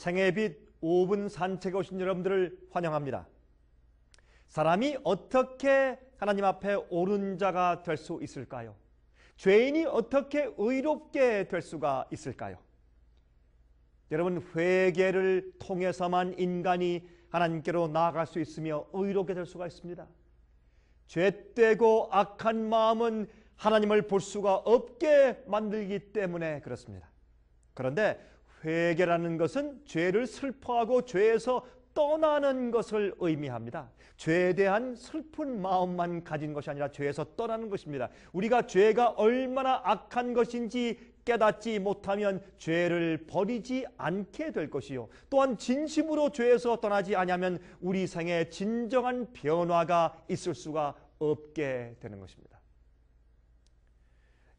생애빛 5분 산책에 오신 여러분들을 환영합니다. 사람이 어떻게 하나님 앞에 옳은 자가 될 수 있을까요? 죄인이 어떻게 의롭게 될 수가 있을까요? 여러분, 회개를 통해서만 인간이 하나님께로 나아갈 수 있으며 의롭게 될 수가 있습니다. 죄되고 악한 마음은 하나님을 볼 수가 없게 만들기 때문에 그렇습니다. 그런데 회개라는 것은 죄를 슬퍼하고 죄에서 떠나는 것을 의미합니다. 죄에 대한 슬픈 마음만 가진 것이 아니라 죄에서 떠나는 것입니다. 우리가 죄가 얼마나 악한 것인지 깨닫지 못하면 죄를 버리지 않게 될 것이요, 또한 진심으로 죄에서 떠나지 않으면 우리 생에 진정한 변화가 있을 수가 없게 되는 것입니다.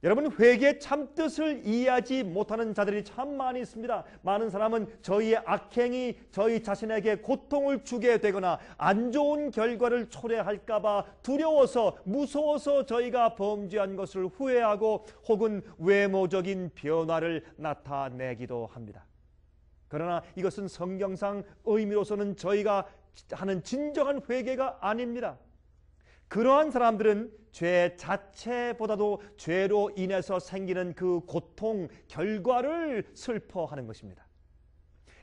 여러분, 회개의 참뜻을 이해하지 못하는 자들이 참 많이 있습니다. 많은 사람은 저희의 악행이 저희 자신에게 고통을 주게 되거나 안 좋은 결과를 초래할까 봐 두려워서, 무서워서 저희가 범죄한 것을 후회하고 혹은 외모적인 변화를 나타내기도 합니다. 그러나 이것은 성경상 의미로서는 저희가 하는 진정한 회개가 아닙니다. 그러한 사람들은 죄 자체보다도 죄로 인해서 생기는 그 고통, 결과를 슬퍼하는 것입니다.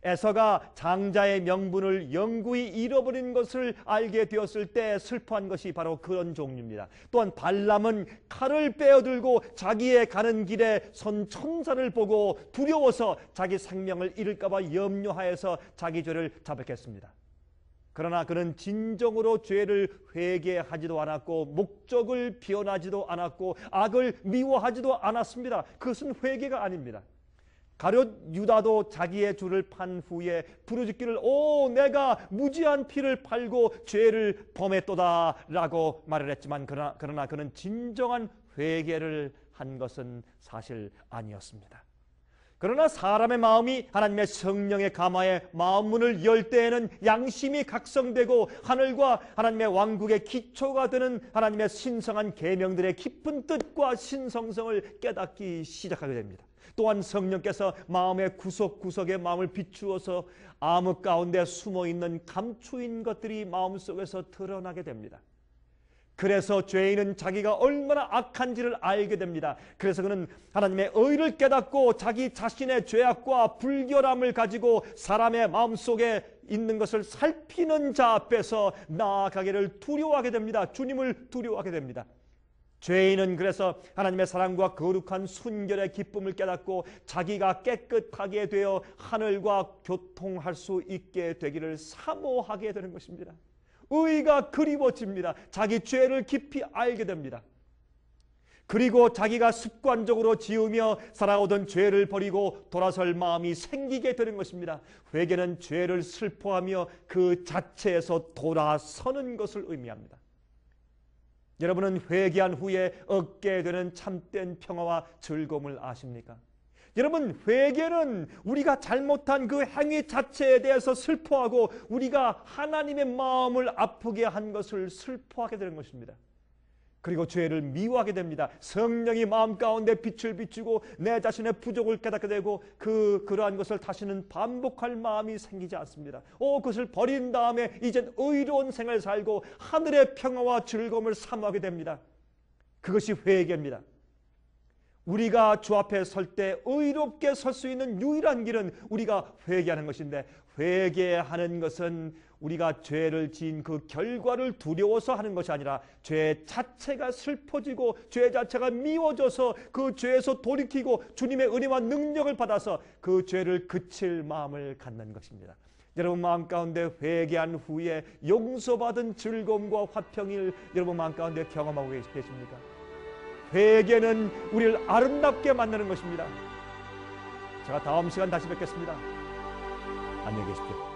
에서가 장자의 명분을 영구히 잃어버린 것을 알게 되었을 때 슬퍼한 것이 바로 그런 종류입니다. 또한 발람은 칼을 빼어들고 자기의 가는 길에 선 천사를 보고 두려워서 자기 생명을 잃을까 봐 염려하여서 자기 죄를 자백했습니다. 그러나 그는 진정으로 죄를 회개하지도 않았고 목적을 변하지도 않았고 악을 미워하지도 않았습니다. 그것은 회개가 아닙니다. 가룟 유다도 자기의 주를 판 후에 부르짖기를 내가 무지한 피를 팔고 죄를 범했도다 라고 말을 했지만 그러나 그는 진정한 회개를 한 것은 사실 아니었습니다. 그러나 사람의 마음이 하나님의 성령의 감화에 마음 문을 열 때에는 양심이 각성되고 하늘과 하나님의 왕국의 기초가 되는 하나님의 신성한 계명들의 깊은 뜻과 신성성을 깨닫기 시작하게 됩니다. 또한 성령께서 마음의 구석구석에 마음을 비추어서 암흑 가운데 숨어있는 감추인 것들이 마음속에서 드러나게 됩니다. 그래서 죄인은 자기가 얼마나 악한지를 알게 됩니다. 그래서 그는 하나님의 의를 깨닫고 자기 자신의 죄악과 불결함을 가지고 사람의 마음속에 있는 것을 살피는 자 앞에서 나아가기를 두려워하게 됩니다. 주님을 두려워하게 됩니다. 죄인은 그래서 하나님의 사랑과 거룩한 순결의 기쁨을 깨닫고 자기가 깨끗하게 되어 하늘과 교통할 수 있게 되기를 사모하게 되는 것입니다. 의가 그리워집니다. 자기 죄를 깊이 알게 됩니다. 그리고 자기가 습관적으로 지으며 살아오던 죄를 버리고 돌아설 마음이 생기게 되는 것입니다. 회개는 죄를 슬퍼하며 그 자체에서 돌아서는 것을 의미합니다. 여러분은 회개한 후에 얻게 되는 참된 평화와 즐거움을 아십니까? 여러분, 회개는 우리가 잘못한 그 행위 자체에 대해서 슬퍼하고 우리가 하나님의 마음을 아프게 한 것을 슬퍼하게 되는 것입니다. 그리고 죄를 미워하게 됩니다. 성령이 마음 가운데 빛을 비추고 내 자신의 부족을 깨닫게 되고 그러한 것을 다시는 반복할 마음이 생기지 않습니다. 그것을 버린 다음에 이젠 의로운 생을 살고 하늘의 평화와 즐거움을 사모하게 됩니다. 그것이 회개입니다. 우리가 주 앞에 설 때 의롭게 설 수 있는 유일한 길은 우리가 회개하는 것인데, 회개하는 것은 우리가 죄를 지은 그 결과를 두려워서 하는 것이 아니라 죄 자체가 슬퍼지고 죄 자체가 미워져서 그 죄에서 돌이키고 주님의 은혜와 능력을 받아서 그 죄를 그칠 마음을 갖는 것입니다. 여러분 마음 가운데 회개한 후에 용서받은 즐거움과 화평을 여러분 마음 가운데 경험하고 계십니까? 회개는 우리를 아름답게 만드는 것입니다. 제가 다음 시간 다시 뵙겠습니다. 안녕히 계십시오.